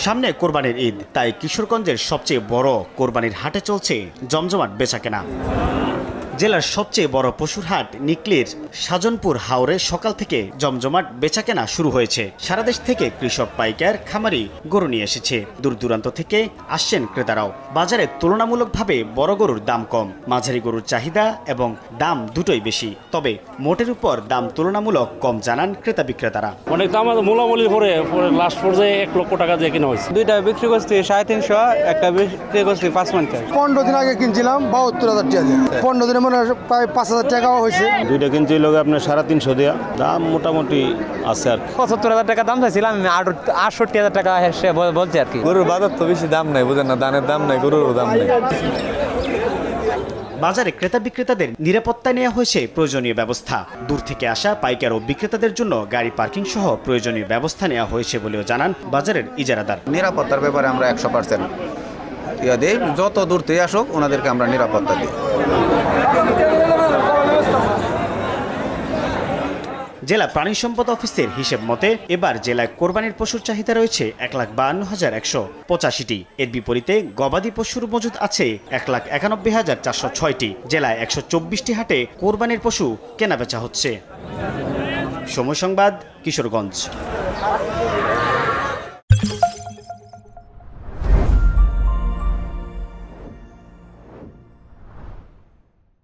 সামনে কোরবানির ঈদ, তাই কিশোরগঞ্জের সবচেয়ে বড় কোরবানির হাটে চলছে জমজমাট বেচাকেনা। জেলার সবচেয়ে বড় পশুর হাট নিকলির সাজনপুর হাওরে সকাল থেকে জমজমাট বেচাকেনা শুরু হয়েছে। সারা দেশ থেকে কৃষক, পাইকার, খামারি গরু নিয়ে এসেছে। দূর দূরান্ত থেকে আসছেন ক্রেতারাও। বাজারে তুলনামূলকভাবে বড় গরুর দাম কম, মাঝারি গরুর চাহিদা এবং দাম দুটোই বেশি। তবে মোটের উপর দাম তুলনামূলক কম জানান ক্রেতা বিক্রেতারা। অনেক দাম মূলামূলি পরে লাস্ট পর্যায়ে 1 লক্ষ টাকা দিয়ে কেনা হয়েছে। দুইটা বিক্রি করছি 350, একটা বিক্রি করছি 550। 15 দিন আগে কিনছিলাম 72,000 টাকা দিয়ে। 15 দিনে মনে হয় প্রায় 5,000 টাকাও হয়েছে। দুইটা কিনছি লোক আপনার 350 দেয়া, দাম মোটামুটি আছে আর কি। 75,000 টাকা দাম চাইছিলাম, 68,000 টাকা সে বলছে আর কি। গরুর বাজার তো বেশি দাম নাই, বুঝেন না, ধানের দাম নাই, গরুর দাম নাই। বাজারে ক্রেতা বিক্রেতাদের নিরাপত্তা নেওয়া হয়েছে প্রয়োজনীয় ব্যবস্থা। দূর থেকে আসা পাইকার ও বিক্রেতাদের জন্য গাড়ি পার্কিং সহ প্রয়োজনীয় ব্যবস্থা নেওয়া হয়েছে বলেও জানান বাজারের ইজারাদার। নিরাপত্তার ব্যাপারে আমরা 100% দিই। যত দূর থেকে আসুক ওনাদেরকে আমরা নিরাপত্তা দিই। জেলা প্রাণী সম্পদ অফিসের হিসেব মতে এবার জেলায় কোরবানির পশুর চাহিদা রয়েছে 1,52,185টি। এর বিপরীতে গবাদি পশুর মজুদ আছে 1,91,406টি। জেলায় 124টি হাটে কোরবানির পশু কেনাবেচা হচ্ছে। সময় সংবাদ, কিশোরগঞ্জ।